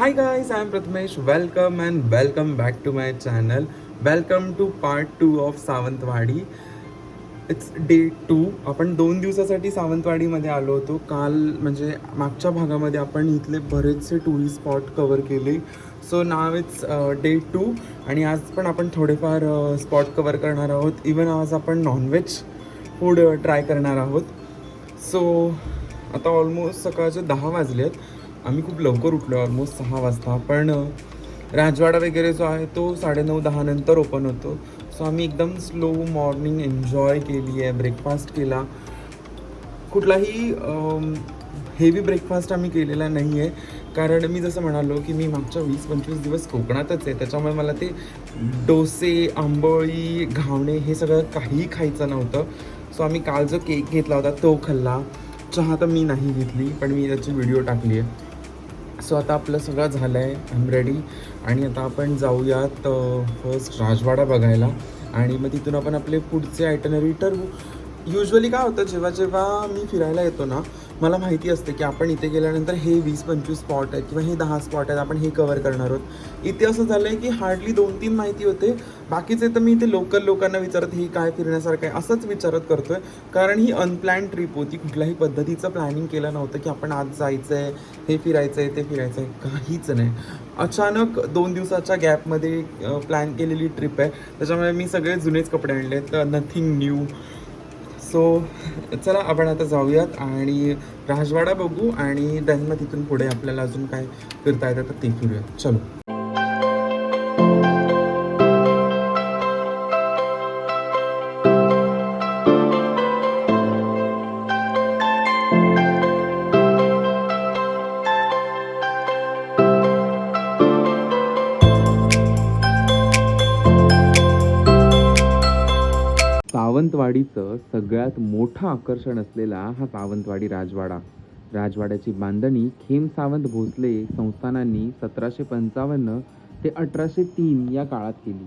Hi guys, I am Prathamesh. Welcome and welcome back to my channel. Welcome to part 2 of Sawantwadi. It's day 2. आपण 2 दिवसासाठी सावंतवाडीमध्ये आलो होतो. काल म्हणजे मागच्या भागामध्ये आपण इथले बरेचसे टुरिस्ट स्पॉट कवर केले. सो नाव इट्स डे 2 आणि आज पण आपण थोडेफार स्पॉट कवर करणार आहोत. इवन आज आपण नॉनव्हेज फूड ट्राय करणार आहोत. सो आता ऑलमोस्ट सकाळचे 10 वाजले आहेत. आम्ही खूप लवकर उठलो, ऑलमोस्ट 6 वाजता. पण राजवाडा वगैरे जो आहे तो 9:30-10 नंतर ओपन होतो. सो आम्ही एकदम स्लो मॉर्निंग एन्जॉय केली आहे. ब्रेकफास्ट केला. कुठलाही हेवी ब्रेकफास्ट आम्ही केलेला नाही आहे, कारण मी जसं म्हणालो की मी मागच्या 20-25 दिवस कोकणातच आहे. त्याच्यामुळे मला ते डोसे, आंबोळी, घावणे हे सगळं काहीही खायचं नव्हतं. सो आम्ही काल जो केक घेतला होता तो खाल्ला. चहा तर मी नाही घेतली, पण मी त्याची व्हिडिओ टाकली आहे. सो आता आपलं सगळं झालं आहे. I am ready. आणि आता आपण जाऊयात फर्स्ट राजवाडा बघायला आणि मग तिथून आपण आपले पुढचे आयटनरी ठरवू. युजली काय होतं, जेव्हा जेव्हा मी फिरायला येतो ना, मला माहिती असते की आपण इथे गेल्यानंतर हे 20-25 स्पॉट आहेत किंवा हे 10 स्पॉट आहेत, आपण हे कवर करणार आहोत. इथे असं झालं आहे की हार्डली 2-3 माहिती होते. बाकीचे तर मी इथे लोकल लोकांना विचारत ही काय फिरण्यासारखं आहे असंच विचारत करतो आहे, कारण ही अनप्लॅन्ड ट्रिप होती. कुठल्याही पद्धतीचं प्लॅनिंग केलं नव्हतं की आपण आज जायचं आहे, हे फिरायचं आहे, ते फिरायचं आहे, काहीच नाही. अचानक 2 दिवसाच्या गॅपमध्ये प्लॅन केलेली ट्रिप आहे. त्याच्यामुळे मी सगळे जुनेच कपडे आणले, तर नथिंग न्यू. सो चला आपण आता जाऊयात आणि राजवाडा बघू आणि देन मग तिथून पुढे आपल्याला अजून काय फिरता येतं तर ते फिरूयात. चलो. सावंतवाडीचं सगळ्यात मोठं आकर्षण असलेला हा सावंतवाडी राजवाडा. राजवाड्याची बांधणी खेम सावंत भोसले संस्थानांनी 1755 ते 1803 या काळात केली.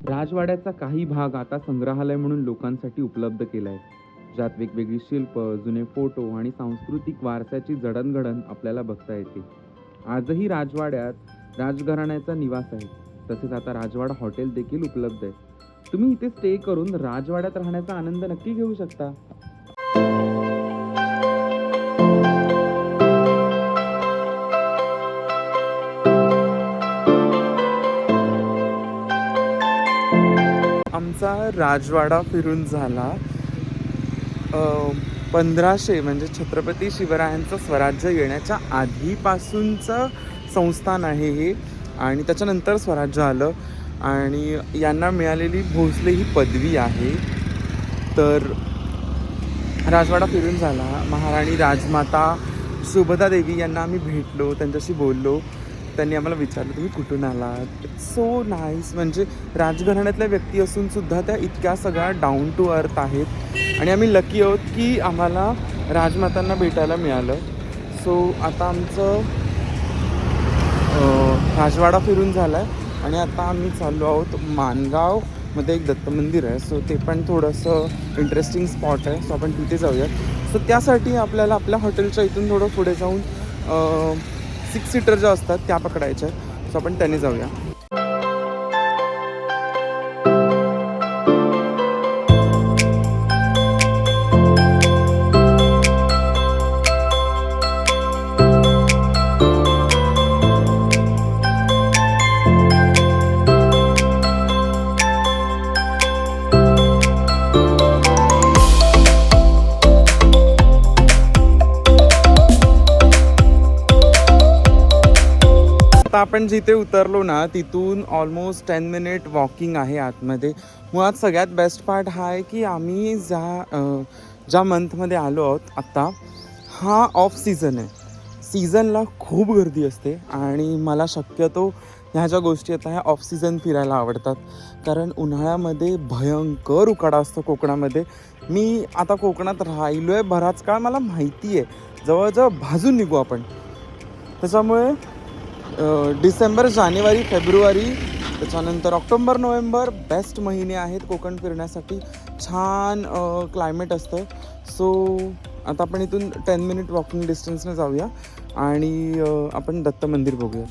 राजवाड्याचा काही भाग आता संग्रहालय म्हणून लोकांसाठी उपलब्ध केला आहे, ज्यात वेगवेगळी शिल्प, जुने फोटो आणि सांस्कृतिक वारशाची जडणघडण आपल्याला बघता येते. आजही राजवाड्यात राजघराण्याचा निवास आहे. तसेच आता राजवाडा हॉटेल देखील उपलब्ध आहे. तुम्ही इथे स्टे करून राजवाड्यात राहण्याचा आनंद नक्की घेऊ शकता. आमचा राजवाडा फिरून झाला. 1500 म्हणजे छत्रपती शिवरायांचं स्वराज्य येण्याच्या आधीपासूनचं संस्थान आहे हे, आणि त्याच्यानंतर स्वराज्य आलं आणि यांना मिळालेली भोसले ही पदवी आहे. तर राजवाडा फिरून झाला. महाराणी राजमाता सुभदा देवी यांना आम्ही भेटलो, त्यांच्याशी बोललो. त्यांनी आम्हाला विचारलं तुम्ही कुठून आलात. It's so nice. म्हणजे राजघराण्यातल्या व्यक्ती असूनसुद्धा त्या इतक्या सगळ्या डाऊन टू अर्थ आहेत आणि आम्ही लकी आहोत की आम्हाला राजमातांना भेटायला मिळालं. सो आता आमचं राजवाडा फिरून झाला आहे आणि आता आम्ही चाललो आहोत माणगावमध्ये एक दत्त मंदिर आहे. सो ते पण थोडंसं इंटरेस्टिंग स्पॉट आहे. सो आपण तिथे जाऊयात. सो त्यासाठी आपल्याला आपल्या हॉटेलच्या इथून थोडं पुढे जाऊन 6 सीटर ज्या असतात त्या पकडायच्या. सो आपण त्याने जाऊया. आता आपण जिथे उतरलो ना तिथून ऑलमोस्ट 10 मिनिट वॉकिंग आहे आतमध्ये. मुळात सगळ्यात बेस्ट पार्ट हा आहे की आम्ही ज्या मंथमध्ये आलो आहोत आत्ता, हा ऑफ सीझन आहे. सीझनला खूप गर्दी असते आणि मला शक्यतो ह्या ज्या गोष्टी आता ह्या ऑफ सीझन फिरायला आवडतात. कारण उन्हाळ्यामध्ये भयंकर उकाडा असतो कोकणामध्ये. मी आता कोकणात राहिलो आहे बराच काळ, मला माहिती आहे, जवळजवळ भाजून निघू आपण. त्याच्यामुळे डिसेंबर, जानेवारी, फेब्रुवारी, त्याच्यानंतर ऑक्टोबर, नोव्हेंबर बेस्ट महिने आहेत कोकण फिरण्यासाठी. छान क्लायमेट असतं. सो आता आपण इथून 10 मिनिट वॉकिंग डिस्टन्सने जाऊया आणि आपण दत्त मंदिर बघूया.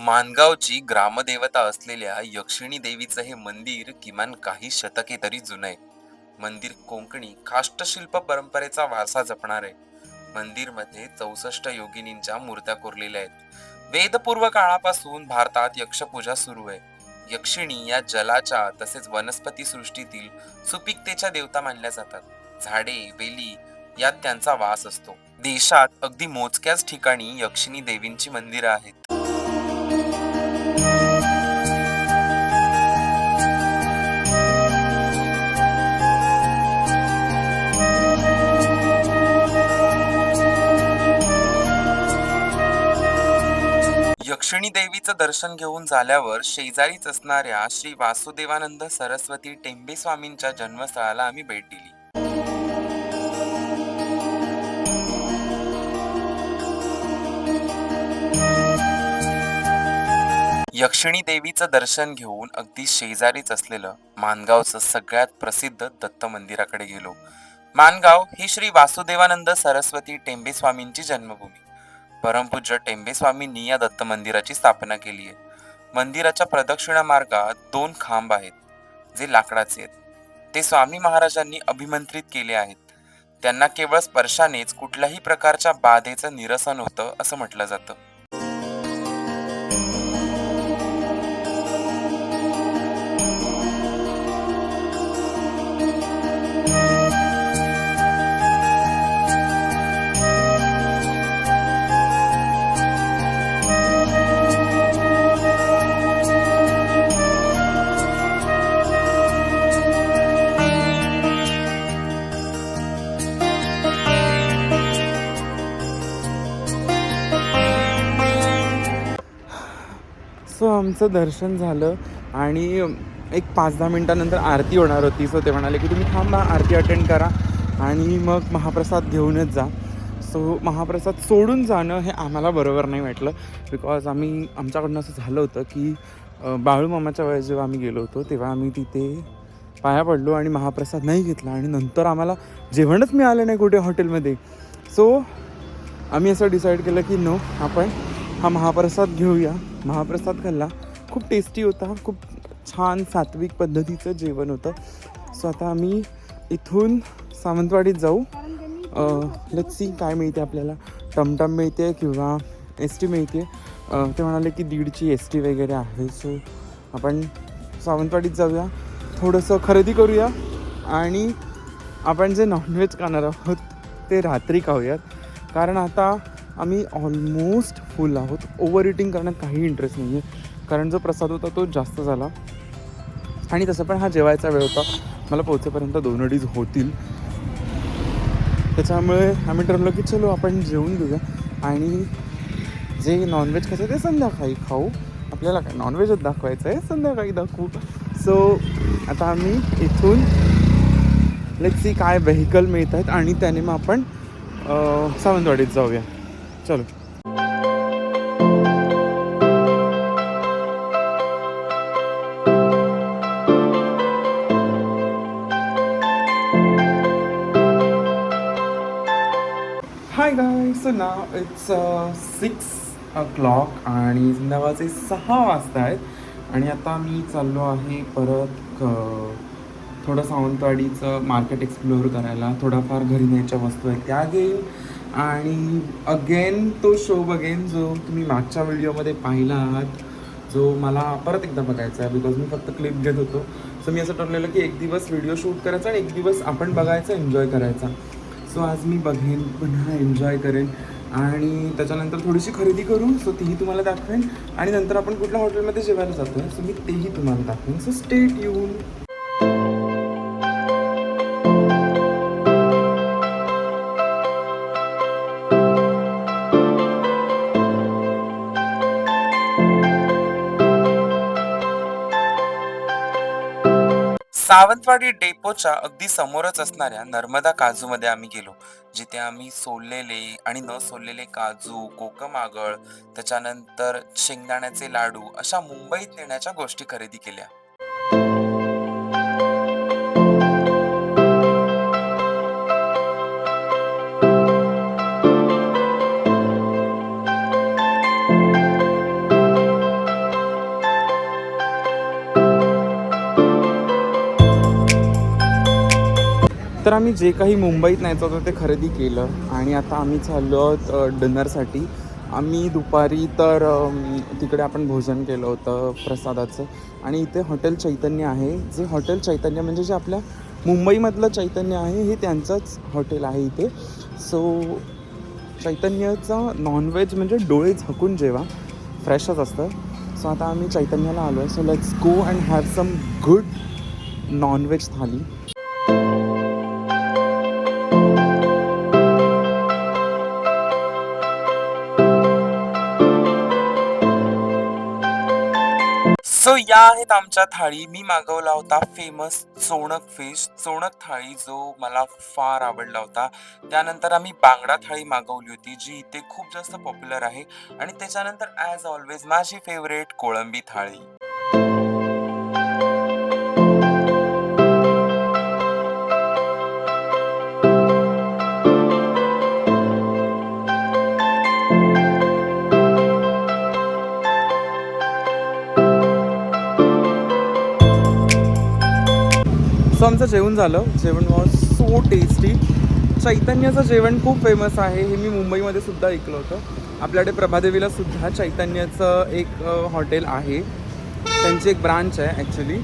माणगावची ग्रामदेवता असलेल्या यक्षिणी देवीचं हे मंदिर किमान काही शतके तरी जुनं आहे. मंदिर कोकणी काष्ठशिल्प परंपरेचा वारसा जपणार आहे. मंदिरमध्ये 64 योगिनींच्या मूर्त्या कोरलेल्या आहेत. वेदपूर्व काळापासून भारतात यक्षपूजा सुरू आहे. यक्षिणी या जलाच्या तसेच वनस्पती सृष्टीतील सुपिकतेच्या देवता मानल्या जातात. झाडे, वेली यात त्यांचा वास असतो. देशात अगदी मोजक्याच ठिकाणी यक्षिणी देवींची मंदिरं आहेत. यक्षिणी देवीचं दर्शन घेऊन झाल्यावर शेजारीच असणाऱ्या श्री वासुदेवानंद सरस्वती टेंबे स्वामींच्या जन्मस्थळाला आम्ही भेट दिली. यक्षिणी देवीचं दर्शन घेऊन अगदी शेजारीच असलेलं माणगावचं सगळ्यात प्रसिद्ध दत्त मंदिराकडे गेलो. माणगाव ही श्री वासुदेवानंद सरस्वती टेंबे स्वामींची जन्मभूमी. परमपूज्य टेंबे स्वामींनी या दत्त मंदिराची स्थापना केली आहे. मंदिराच्या प्रदक्षिणा मार्गात 2 खांब आहेत जे लाकडाचे आहेत. ते स्वामी महाराजांनी अभिमंत्रित केले आहेत. त्यांना केवळ स्पर्शानेच कुठल्याही प्रकारच्या बाधेचं निरसन होतं असं म्हटलं जातं. सो आमचं दर्शन झालं आणि एक 5-10 मिनटानंतर आरती होणार होती. सो ते म्हणाले की तुम्ही थांबा, आरती अटेंड करा आणि मग महाप्रसाद घेऊनच जा. सो महाप्रसाद सोडून जाणं हे आम्हाला बरोबर नाही वाटलं. बिकॉज आमच्याकडनं असं झालं होतं की बाळूमामाच्या वेळेस जेव्हा आम्ही गेलो होतो तेव्हा आम्ही तिथे पाया पडलो आणि महाप्रसाद नाही घेतला आणि नंतर आम्हाला जेवणच मिळालं नाही कुठे हॉटेलमध्ये. सो आम्ही असं डिसाईड केलं की नो, आपण हा महाप्रसाद घेऊया. महाप्रसाद खाल्ला, खूप टेस्टी होता, खूप छान सात्विक पद्धतीचं जेवण होतं. सो आता आम्ही इथून सावंतवाडीत जाऊ. लेट्स सी काय मिळते आपल्याला. टमटम मिळते किंवा एस टी मिळते. ते म्हणाले की 1.5ची एस टी वगैरे आहे. सो आपण सावंतवाडीत जाऊया, थोडंसं खरेदी करूया आणि आपण जे नॉनव्हेज खाणार आहोत ते रात्री खाऊयात. कारण आता आम्ही ऑलमोस्ट फुल आहोत. ओव्हर इटिंग करण्यात काही इंटरेस्ट नाही आहे, कारण जो प्रसाद होता तो जास्त झाला आणि तसं पण हा जेवायचा वेळ होता. मला पोहोचेपर्यंत 2 अडीच होतील. त्याच्यामुळे आम्ही ठरवलं की चलो आपण जेवून घेऊया आणि जे नॉनव्हेज खायचं ते संध्याकाळी खाऊ. आपल्याला काय नॉनव्हेजच दाखवायचं आहे, संध्याकाळी दाखवू. सो आता आम्ही इथून लेट्स सी काय व्हेकल मिळत आहेत आणि त्याने मग आपण सावंतवाडीत जाऊया. चलो. Hi guys, so now it's 6 o'clock आणि संध्याकाळचे 6 वाजता आहेत आणि आता मी चाललो आहे परत थोडं सावंतवाडीचं मार्केट एक्सप्लोअर करायला. थोडाफार घरी न्यायच्या वस्तू आहेत त्या घेईन आणि अगेन तो शो बघेन जो तुम्ही मागच्या व्हिडिओमध्ये पाहिला आहात, जो मला परत एकदा बघायचा आहे, बिकॉज मी फक्त क्लिप घेत होतो. सो मी असं ठरलेलं की एक दिवस व्हिडिओ शूट करायचा आणि एक दिवस आपण बघायचा, एन्जॉय करायचा. सो आज मी बघेन, पुन्हा एन्जॉय करेन आणि त्याच्यानंतर थोडीशी खरेदी करू. सो तीही तुम्हाला दाखवेन आणि नंतर आपण कुठल्या हॉटेलमध्ये जेवायला जातो आहे, सो मी तेही तुम्हाला दाखवेन. So stay tuned. सावंतवाडी डेपोच्या अगदी समोरच असणाऱ्या नर्मदा काजूमध्ये आम्ही गेलो, जिथे आम्ही सोललेले आणि न सोललेले काजू, कोकम आगळ, त्याच्यानंतर शेंगदाण्याचे लाडू अशा मुंबईत नेण्याच्या गोष्टी खरेदी केल्या. तर आम्ही जे काही मुंबईत न्यायचं होतं ते खरेदी केलं आणि आता आम्ही चाललो आहोत डिनरसाठी. आम्ही दुपारी तर तिकडे आपण भोजन केलं होतं प्रसादाचं आणि इथे हॉटेल चैतन्य आहे. जे हॉटेल चैतन्य म्हणजे जे आपल्या मुंबईमधलं चैतन्य आहे, हे त्यांचंच हॉटेल आहे इथे. सो चैतन्यचा नॉनव्हेज म्हणजे डोळे झाकून जेवा, फ्रेशच असतं. सो आता आम्ही चैतन्याला आलो आहे. So let's go and have some good non veg thali. So या आहेत आमच्या थाळी. मी मागवला होता फेमस चोणक फिश, चोणक थाळी, जो मला फार आवडला होता. त्यानंतर आम्ही बांगडा थाळी मागवली होती, जी इथे खूप जास्त पॉप्युलर आहे. आणि त्याच्यानंतर ॲज ऑलवेज माझी फेवरेट कोळंबी थाळी. सो आमचं जेवण झालं. जेवण वॉज सो टेस्टी. चैतन्याचं जेवण खूप फेमस आहे, हे मी मुंबईमध्ये सुद्धा ऐकलं होतं. आपल्याकडे प्रभादेवीला सुद्धा चैतन्याचं एक हॉटेल आहे, त्यांची एक ब्रांच आहे ॲक्च्युली,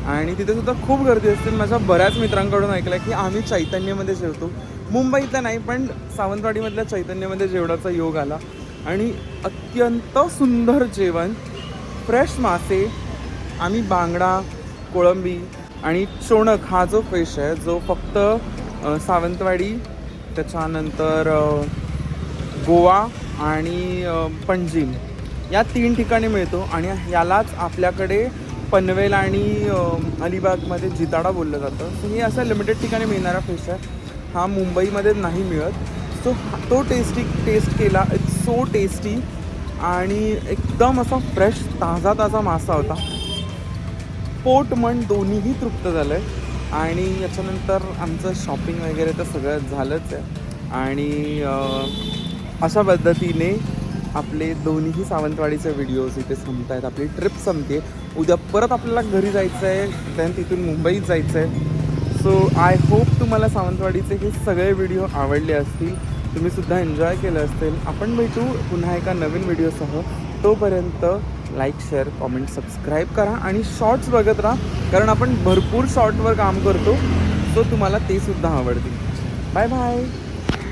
आणि तिथे सुद्धा खूप गर्दी असते. माझ्या बऱ्याच मित्रांकडून ऐकलं आहे की आम्ही चैतन्यमध्ये जेवतो. मुंबईतल्या नाही, पण सावंतवाडीमधल्या चैतन्यमध्ये जेवणाचा योग आला आणि अत्यंत सुंदर जेवण. फ्रेश मासे, आम्ही बांगडा, कोळंबी आणि चोणक हा जो फिश आहे, जो फक्त सावंतवाडी, त्याच्यानंतर गोवा आणि पणजीम या 3 ठिकाणी मिळतो. आणि यालाच आपल्याकडे पनवेल आणि अलिबागमध्ये जिताडा बोललं जातं. सो हे असं लिमिटेड ठिकाणी मिळणारा फिश आहे, हा मुंबईमध्ये नाही मिळत. सो तो टेस्ट केला. इट्स सो टेस्टी आणि एकदम असा फ्रेश ताजा ताजा मासा होता. पोट मन दोन्हीही तृप्त झालं आहे. आणि याच्यानंतर आमचं शॉपिंग वगैरे तर सगळं झालंच आहे. आणि अशा पद्धतीने आपले दोन्हीही सावंतवाडीचे व्हिडिओज इथे संपत आहेत. आपली ट्रिप संपते. उद्या परत आपल्याला घरी जायचं आहे, त्यानंतर तिथून मुंबईत जायचं आहे. सो आय होप तुम्हाला सावंतवाडीचे हे सगळे व्हिडिओ आवडले असतील, तुम्हीसुद्धा एन्जॉय केलं असेल. आपण भेटू पुन्हा एका नवीन व्हिडिओसह. तोपर्यंत लाईक, शेअर, कॉमेंट, सबस्क्राईब करा आणि शॉर्ट्स बघत राहा, कारण आपण भरपूर शॉर्टवर काम करतो. सो तुम्हाला ते सुद्धा आवडतील. Bye bye.